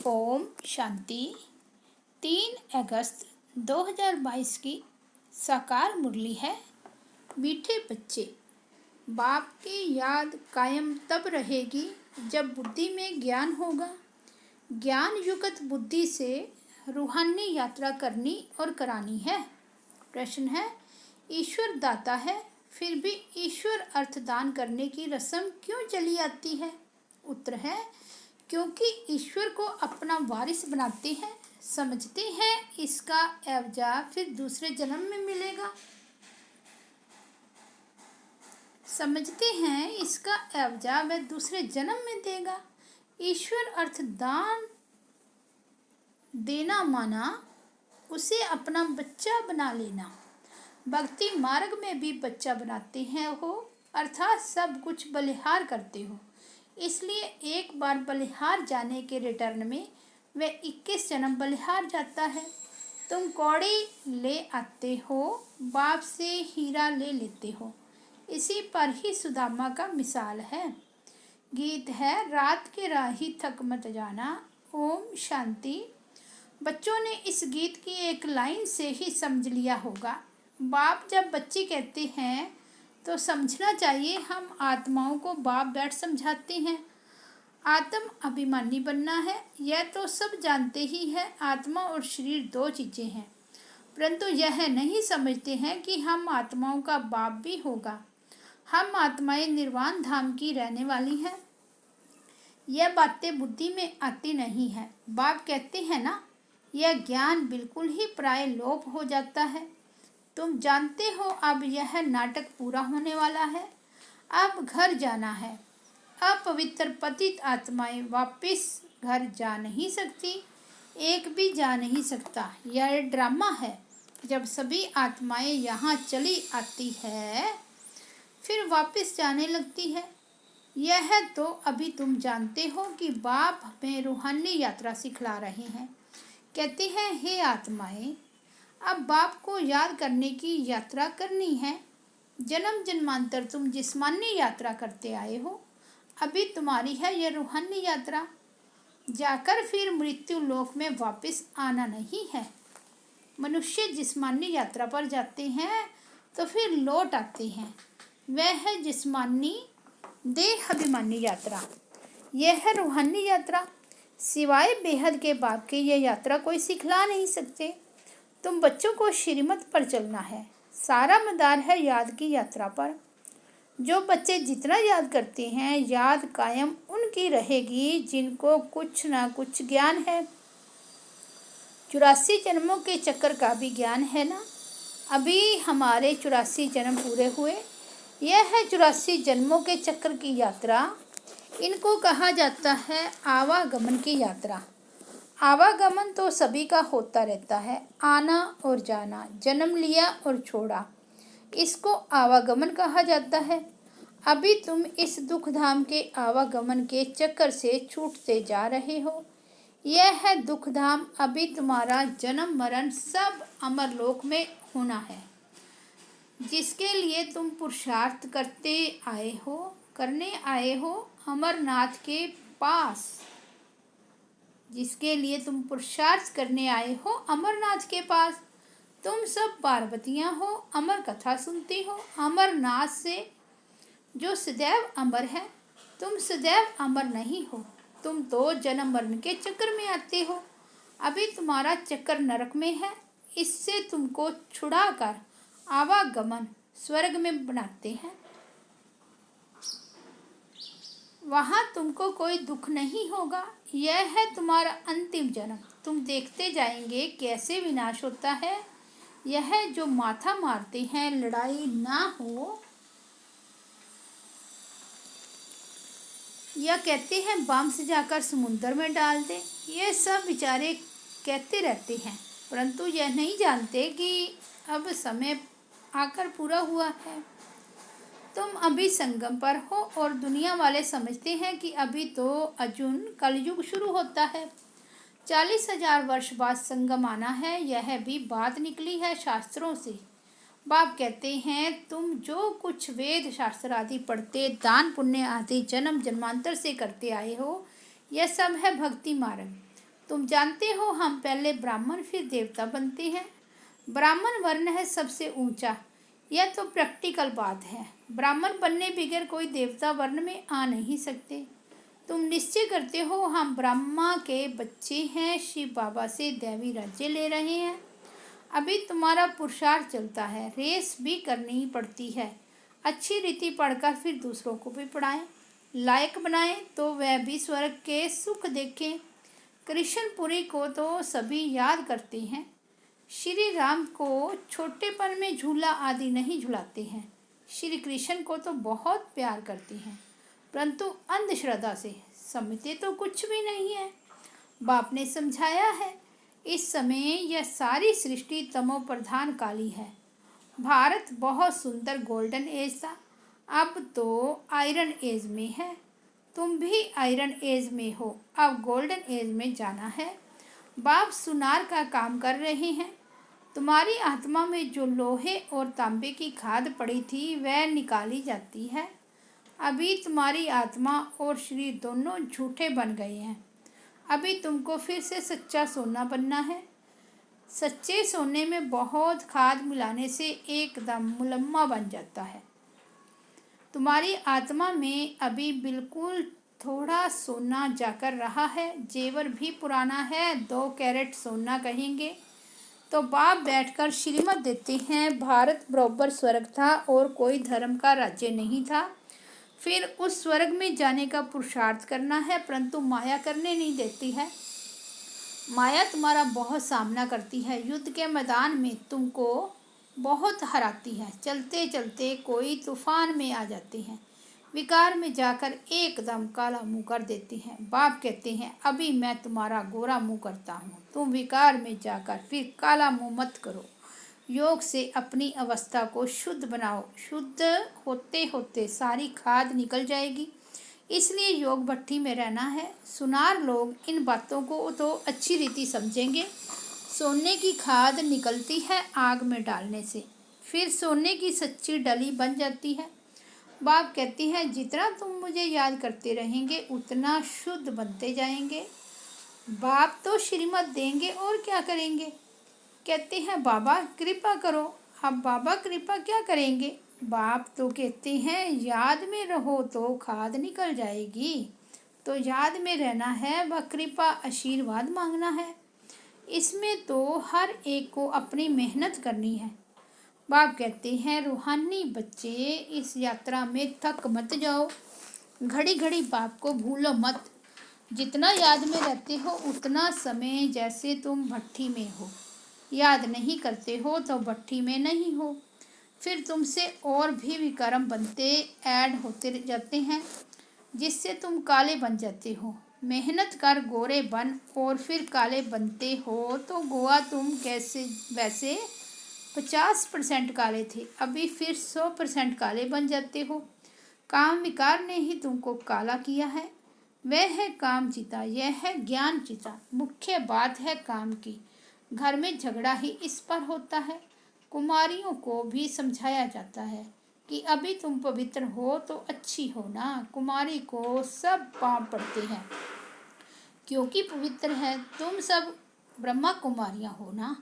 ओम शांति। 3 अगस्त 2022 की साकार मुरली है। मीठे बच्चे, बाप की याद कायम तब रहेगी जब बुद्धि में ज्ञान होगा। ज्ञान युक्त बुद्धि से रूहानी यात्रा करनी और करानी है। प्रश्न है, ईश्वर दाता है, फिर भी ईश्वर अर्थदान करने की रस्म क्यों चली आती है? उत्तर है, क्योंकि ईश्वर को अपना वारिस बनाते हैं, समझते हैं इसका एवजा फिर दूसरे जन्म में मिलेगा। समझते हैं इसका एवजा वह दूसरे जन्म में देगा। ईश्वर अर्थदान देना माना उसे अपना बच्चा बना लेना। भक्ति मार्ग में भी बच्चा बनाते हैं हो, अर्थात सब कुछ बलिहार करते हो। इसलिए एक बार बलिहार जाने के रिटर्न में वह 21 जन्म बलिहार जाता है। तुम कौड़ी ले आते हो, बाप से हीरा ले लेते हो। इसी पर ही सुदामा का मिसाल है। गीत है, रात के राही थक मत जाना। ओम शांति। बच्चों ने इस गीत की एक लाइन से ही समझ लिया होगा। बाप जब बच्चे कहते हैं तो समझना चाहिए हम आत्माओं को बाप बैठ समझाते हैं। आत्म अभिमानी बनना है, यह तो सब जानते ही है। आत्मा और शरीर दो चीज़ें हैं, परंतु यह नहीं समझते हैं कि हम आत्माओं का बाप भी होगा। हम आत्माएं निर्वाण धाम की रहने वाली हैं। यह बातें बुद्धि में आती नहीं है। बाप कहते हैं ना, यह ज्ञान बिल्कुल ही प्राय लोप हो जाता है। तुम जानते हो अब यह नाटक पूरा होने वाला है। अब घर जाना है। अपवित्र पतित आत्माएं वापस घर जा नहीं सकती, एक भी जा नहीं सकता। यह ड्रामा है। जब सभी आत्माएं यहाँ चली आती है फिर वापस जाने लगती है। यह तो अभी तुम जानते हो कि बाप हमें रूहानी यात्रा सिखला रहे हैं। कहते हैं, हे आत्माएं, अब बाप को याद करने की यात्रा करनी है। जन्म जन्मांतर तुम जिस्मानी यात्रा करते आए हो, अभी तुम्हारी है यह रूहानी यात्रा। जाकर फिर मृत्यु लोक में वापस आना नहीं है। मनुष्य जिस्मानी यात्रा पर जाते हैं तो फिर लौट आते हैं। वह है जिस्मानी देहाभिमानी यात्रा। यह है रूहानी यात्रा। सिवाय बेहद के बाप के यह यात्रा कोई सिखला नहीं सकते। तुम बच्चों को श्रीमत पर चलना है। सारा मदार है याद की यात्रा पर। जो बच्चे जितना याद करते हैं, याद कायम उनकी रहेगी जिनको कुछ ना कुछ ज्ञान है। 84 जन्मों के चक्कर का भी ज्ञान है ना। अभी हमारे 84 जन्म पूरे हुए। यह है 84 जन्मों के चक्कर की यात्रा। इनको कहा जाता है आवागमन की यात्रा। आवागमन तो सभी का होता रहता है, आना और जाना, जन्म लिया और छोड़ा, इसको आवागमन कहा जाता है। अभी तुम इस दुख धाम के आवागमन के चक्कर से छूटते जा रहे हो। यह है दुख धाम। अभी तुम्हारा जन्म मरण सब अमरलोक में होना है, जिसके लिए तुम पुरुषार्थ करने आए हो अमरनाथ के पास। जिसके लिए तुम पुरुषार्थ करने आए हो अमरनाथ के पास। तुम सब पार्वतियाँ हो, अमर कथा सुनती हो अमरनाथ से, जो सदैव अमर है। तुम सदैव अमर नहीं हो। तुम तो जन्म मरण के चक्कर में आते हो। अभी तुम्हारा चक्कर नरक में है। इससे तुमको छुड़ाकर आवागमन स्वर्ग में बनाते हैं। वहाँ तुमको कोई दुख नहीं होगा। यह है तुम्हारा अंतिम जन्म। तुम देखते जाएंगे कैसे विनाश होता है। यह जो माथा मारते हैं लड़ाई ना हो, या कहते हैं बम से जाकर समुद्र में डाल दे, ये सब बेचारे कहते रहते हैं, परंतु यह नहीं जानते कि अब समय आकर पूरा हुआ है। तुम अभी संगम पर हो और दुनिया वाले समझते हैं कि अभी तो अर्जुन कलयुग शुरू होता है। 40,000 वर्ष बाद संगम आना है। यह भी बात निकली है शास्त्रों से। बाप कहते हैं, तुम जो कुछ वेद शास्त्र आदि पढ़ते, दान पुण्य आदि जन्म जन्मांतर से करते आए हो, यह सब है भक्ति मार्ग। तुम जानते हो हम पहले ब्राह्मण फिर देवता बनते हैं। ब्राह्मण वर्ण है सबसे ऊंचा, यह तो प्रैक्टिकल बात है। ब्राह्मण बनने बगैर कोई देवता वर्ण में आ नहीं सकते। तुम निश्चय करते हो हम ब्रह्मा के बच्चे हैं, शिव बाबा से दैवी राज्य ले रहे हैं। अभी तुम्हारा पुरुषार्थ चलता है, रेस भी करनी ही पड़ती है। अच्छी रीति पढ़कर फिर दूसरों को भी पढ़ाएं, लायक बनाएं तो वह भी स्वर्ग के सुख देखें। कृष्णपुरी को तो सभी याद करते हैं। श्री राम को छोटेपन में झूला आदि नहीं झुलाते हैं। श्री कृष्ण को तो बहुत प्यार करते हैं, परंतु अंधश्रद्धा से समझते तो कुछ भी नहीं है। बाप ने समझाया है, इस समय यह सारी सृष्टि तमो प्रधान काली है। भारत बहुत सुंदर गोल्डन एज था, अब तो आयरन एज में है। तुम भी आयरन एज में हो, अब गोल्डन एज में जाना है। बाप सुनार का काम कर रहे हैं। तुम्हारी आत्मा में जो लोहे और तांबे की खाद पड़ी थी वह निकाली जाती है। अभी तुम्हारी आत्मा और शरीर दोनों झूठे बन गए हैं। अभी तुमको फिर से सच्चा सोना बनना है। सच्चे सोने में बहुत खाद मिलाने से एकदम मुलम्मा बन जाता है। तुम्हारी आत्मा में अभी बिल्कुल थोड़ा सोना जाकर रहा है, जेवर भी पुराना है, 2 कैरेट सोना कहेंगे। तो बाप बैठकर श्रीमत देते हैं, भारत बराबर स्वर्ग था और कोई धर्म का राज्य नहीं था। फिर उस स्वर्ग में जाने का पुरुषार्थ करना है, परंतु माया करने नहीं देती है। माया तुम्हारा बहुत सामना करती है, युद्ध के मैदान में तुमको बहुत हराती है। चलते चलते कोई तूफान में आ जाते हैं, विकार में जाकर एकदम काला मुंह कर देते हैं। बाप कहते हैं, अभी मैं तुम्हारा गोरा मुंह करता हूँ, तुम विकार में जाकर फिर काला मुंह मत करो। योग से अपनी अवस्था को शुद्ध बनाओ, शुद्ध होते होते सारी खाद निकल जाएगी। इसलिए योग भट्टी में रहना है। सुनार लोग इन बातों को तो अच्छी रीति समझेंगे। सोने की खाद निकलती है आग में डालने से, फिर सोने की सच्ची डली बन जाती है। बाप कहती हैं, जितना तुम मुझे याद करते रहेंगे उतना शुद्ध बनते जाएंगे। बाप तो श्रीमत देंगे और क्या करेंगे। कहते हैं, बाबा कृपा करो। अब बाबा कृपा क्या करेंगे। बाप तो कहते हैं, याद में रहो तो खाद निकल जाएगी। तो याद में रहना है व कृपा आशीर्वाद मांगना है। इसमें तो हर एक को अपनी मेहनत करनी है। बाप कहते हैं, रूहानी बच्चे इस यात्रा में थक मत जाओ। घड़ी घड़ी बाप को भूलो मत। जितना याद में रहते हो उतना समय जैसे तुम भट्टी में हो, याद नहीं करते हो तो भट्टी में नहीं हो। फिर तुमसे और भी विक्रम बनते ऐड होते जाते हैं, जिससे तुम काले बन जाते हो। मेहनत कर गोरे बन और फिर काले बनते हो तो गोवा तुम कैसे वैसे 50% काले थे, अभी फिर 100% काले बन जाते हो। काम विकार ने ही तुमको काला किया है। वह है काम चिता, यह है ज्ञान चिता। मुख्य बात है काम की। घर में झगड़ा ही इस पर होता है। कुमारियों को भी समझाया जाता है कि अभी तुम पवित्र हो तो अच्छी हो ना। कुमारी को सब पाप पड़ते हैं क्योंकि पवित्र है। तुम सब ब्रह्मा कुमारियाँ हो ना।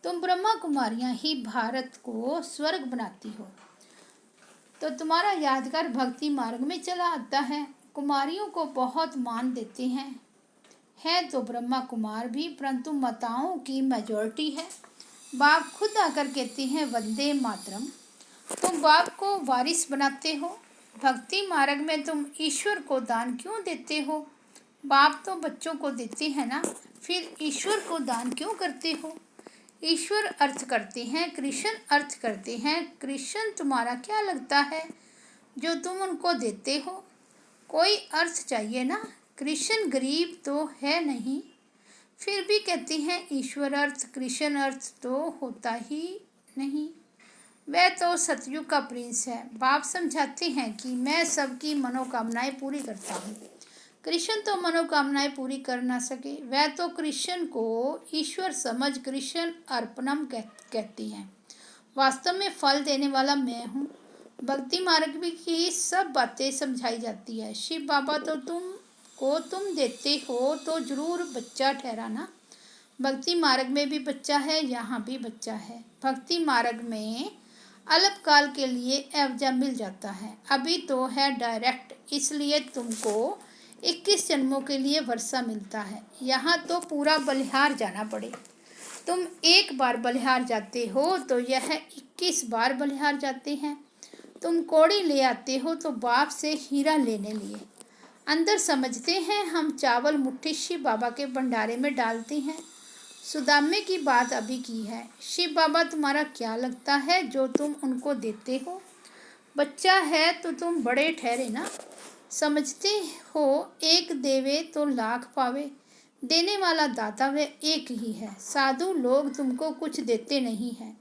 तुम ब्रह्मा कुमारियाँ ही भारत को स्वर्ग बनाती हो। तो तुम्हारा यादगार भक्ति मार्ग में चला आता है। कुमारियों को बहुत मान देते हैं। है तो ब्रह्मा कुमार भी, परंतु माताओं की मेजॉरिटी है। बाप खुद आकर कहते हैं, वंदे मातरम। तुम बाप को वारिस बनाते हो। भक्ति मार्ग में तुम ईश्वर को दान क्यों देते हो। बाप तो बच्चों को देते हैं ना, फिर ईश्वर को दान क्यों करते हो। ईश्वर अर्थ करते हैं, कृष्ण अर्थ करते हैं। कृष्ण तुम्हारा क्या लगता है जो तुम उनको देते हो। कोई अर्थ चाहिए ना। कृष्ण गरीब तो है नहीं, फिर भी कहते हैं ईश्वर अर्थ। कृष्ण अर्थ तो होता ही नहीं, वह तो सतयुग का प्रिंस है। बाप समझाते हैं कि मैं सबकी मनोकामनाएं पूरी करता हूँ। कृष्ण तो मनोकामनाएं पूरी कर ना सके, वह तो कृष्ण को ईश्वर समझ कृष्ण अर्पणम कहती हैं। वास्तव में फल देने वाला मैं हूँ। भक्ति मार्ग की सब बातें समझाई जाती है। शिव बाबा तो तुम को तुम देते हो तो जरूर बच्चा ठहराना। भक्ति मार्ग में भी बच्चा है, यहाँ भी बच्चा है। भक्ति मार्ग में अल्पकाल के लिए एवजा मिल जाता है, अभी तो है डायरेक्ट, इसलिए तुमको 21 जन्मों के लिए वर्षा मिलता है। यहाँ तो पूरा बलिहार जाना पड़े। तुम एक बार बलिहार जाते हो तो यह 21 बार बलिहार जाते हैं। तुम कौड़ी ले आते हो तो बाप से हीरा लेने लिए। अंदर समझते हैं हम चावल मुट्ठी शिव बाबा के भंडारे में डालते हैं। सुदामे की बात अभी की है। शिव बाबा तुम्हारा क्या लगता है जो तुम उनको देते हो? बच्चा है तो तुम बड़े ठहरे ना। समझते हो एक देवे तो लाख पावे, देने वाला दाता वह एक ही है। साधु लोग तुमको कुछ देते नहीं हैं।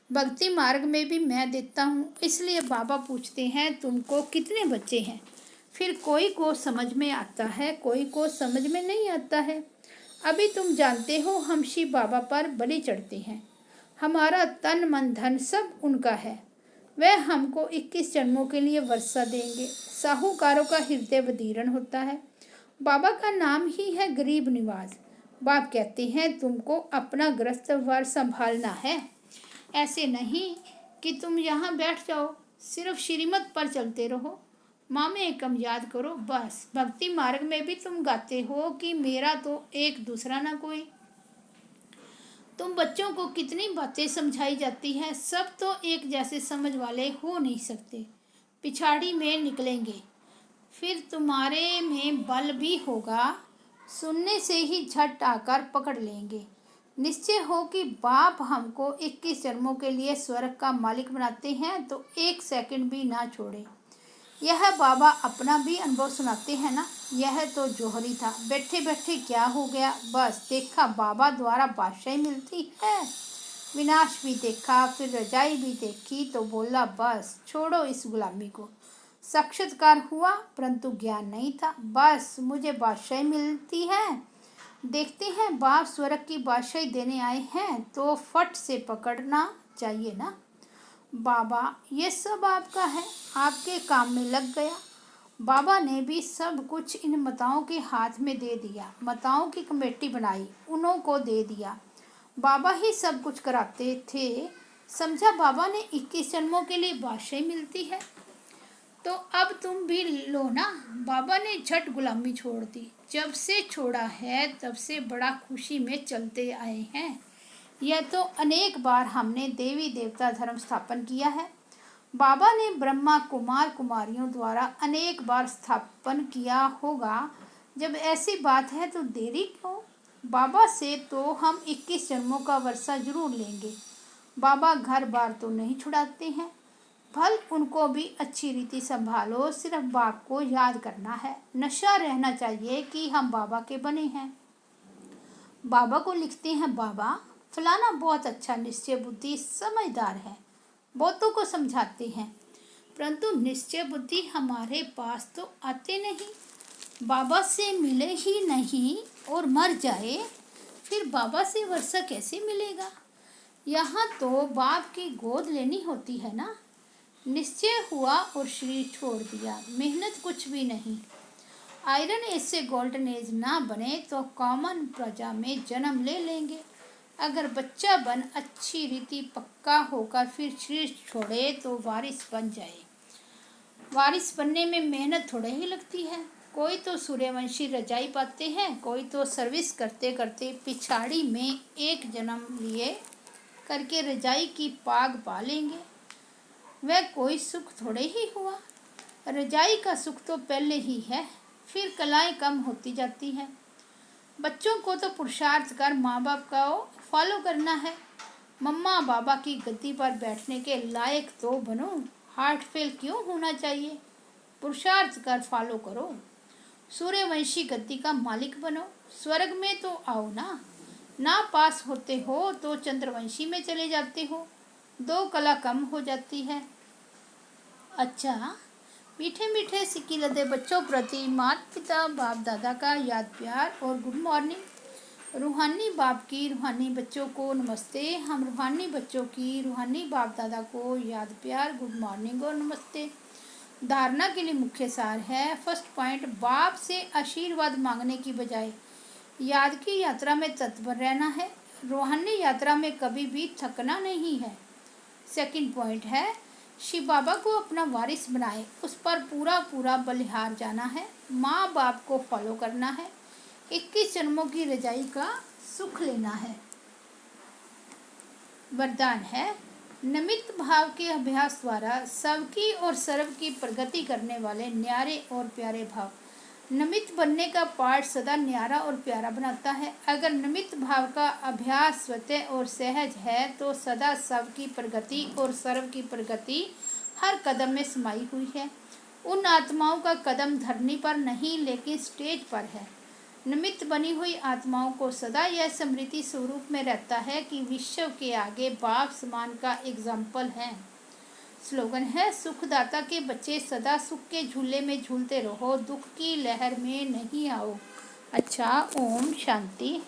भक्ति मार्ग में भी मैं देता हूँ, इसलिए बाबा पूछते हैं तुमको कितने बच्चे हैं। फिर कोई को समझ में आता है, कोई को समझ में नहीं आता है। अभी तुम जानते हो हम शिव बाबा पर बलि चढ़ते हैं। हमारा तन मन धन सब उनका है। वह हमको 21 जन्मों के लिए वर्षा देंगे। साहूकारों का हृदय बदीरण होता है। बाबा का नाम ही है गरीब निवाज। बाप कहते हैं तुमको अपना गृहस्थ संभालना है, ऐसे नहीं कि तुम यहाँ बैठ जाओ, सिर्फ श्रीमत पर चलते रहो। माँ में एकम याद करो बस। भक्ति मार्ग में भी तुम गाते हो कि मेरा तो एक दूसरा ना कोई। तुम बच्चों को कितनी बातें समझाई जाती हैं, सब तो एक जैसे समझ वाले हो नहीं सकते। पिछाड़ी में निकलेंगे, फिर तुम्हारे में बल भी होगा, सुनने से ही झट आकर पकड़ लेंगे। निश्चय हो कि बाप हमको 21 जन्मों के लिए स्वर्ग का मालिक बनाते हैं तो एक सेकंड भी ना छोड़े। यह बाबा अपना भी अनुभव सुनाते हैं ना। यह तो जोहरी था, बैठे बैठे क्या हो गया, बस देखा बाबा द्वारा बादशाही मिलती है। विनाश भी देखा, फिर रजाई भी देखी तो बोला बस छोड़ो इस गुलामी को। साक्षात्कार हुआ परंतु ज्ञान नहीं था। बस मुझे बादशाही मिलती है। देखते हैं बाप स्वर्ग की बादशाही देने आए हैं तो फट से पकड़ना चाहिए ना। बाबा ये सब आपका है, आपके काम में लग गया। बाबा ने भी सब कुछ इन माताओं के हाथ में दे दिया। माताओं की कमेटी बनाई, उन्हों को दे दिया। बाबा ही सब कुछ कराते थे। समझा बाबा ने 21 जन्मों के लिए बादशाही मिलती है तो अब तुम भी लो ना। बाबा ने झट गुलामी छोड़ दी। जब से छोड़ा है तब से बड़ा खुशी में चलते आए हैं। यह तो अनेक बार हमने देवी देवता धर्म स्थापन किया है। बाबा ने ब्रह्मा कुमार कुमारियों द्वारा अनेक बार स्थापन किया होगा। जब ऐसी बात है तो देरी क्यों? बाबा से तो हम 21 जन्मों का वर्षा जरूर लेंगे। बाबा घर बार तो नहीं छुड़ाते हैं। भल उनको भी अच्छी रीति संभालो, सिर्फ बाप को याद करना है। नशा रहना चाहिए कि हम बाबा के बने हैं। बाबा को लिखते हैं बाबा फलाना बहुत अच्छा निश्चय बुद्धि समझदार है, बहुतों को समझाते हैं, परंतु निश्चय बुद्धि हमारे पास तो आते नहीं। बाबा से मिले ही नहीं और मर जाए, फिर बाबा से वर्षा कैसे मिलेगा? यहाँ तो बाप की गोद लेनी होती है ना। निश्चय हुआ और शरीर छोड़ दिया, मेहनत कुछ भी नहीं। आयरन एज से गोल्डन एज ना बने तो कॉमन प्रजा में जन्म ले लेंगे। अगर बच्चा बन अच्छी रीति पक्का होकर फिर शरीर छोड़े तो वारिस बन जाए। वारिस बनने में मेहनत थोड़े ही लगती है। कोई तो सूर्यवंशी रजाई पाते हैं, कोई तो सर्विस करते करते पिछाड़ी में एक जन्म लिए करके रजाई की पाग पा लेंगे। वह कोई सुख थोड़े ही हुआ। रजाई का सुख तो पहले ही है, फिर कलाएं कम होती जाती हैं। बच्चों को तो पुरुषार्थ कर माँ बाप का फॉलो करना है। मम्मा बाबा की गद्दी पर बैठने के लायक तो बनो, हार्ट फेल क्यों होना चाहिए? पुरुषार्थ कर फॉलो करो, सूर्यवंशी गद्दी का मालिक बनो। स्वर्ग में तो आओ ना। ना पास होते हो तो चंद्रवंशी में चले जाते हो, 2 कला कम हो जाती है। अच्छा, मीठे मीठे सिक्की लदे बच्चों प्रति माता पिता बाप दादा का याद प्यार और गुड मॉर्निंग। रूहानी बाप की रूहानी बच्चों को नमस्ते। हम रूहानी बच्चों की रूहानी बाप दादा को याद प्यार, गुड मॉर्निंग और नमस्ते। धारणा के लिए मुख्य सार है। फर्स्ट पॉइंट, बाप से आशीर्वाद मांगने की बजाय याद की यात्रा में तत्पर रहना है। रूहानी यात्रा में कभी भी थकना नहीं है। सेकंड पॉइंट है, शिव बाबा को अपना वारिस बनाए, उस पर पूरा पूरा बलिहार जाना है। माँ बाप को फॉलो करना है। 21 जन्मों की रजाई का सुख लेना है। वरदान है, नमित भाव के अभ्यास द्वारा सबकी और सर्व की प्रगति करने वाले न्यारे और प्यारे भाव। नमित बनने का पाठ सदा न्यारा और प्यारा बनाता है। अगर नमित भाव का अभ्यास स्वतः और सहज है तो सदा सबकी प्रगति और सर्व की प्रगति हर कदम में समाई हुई है। उन आत्माओं का कदम धरनी पर नहीं लेकिन स्टेज पर है। निमित्त बनी हुई आत्माओं को सदा यह स्मृति स्वरूप में रहता है कि विश्व के आगे बाप समान का एग्जाम्पल है। स्लोगन है, सुखदाता के बच्चे सदा सुख के झूले में झूलते रहो, दुख की लहर में नहीं आओ। अच्छा, ओम शांति।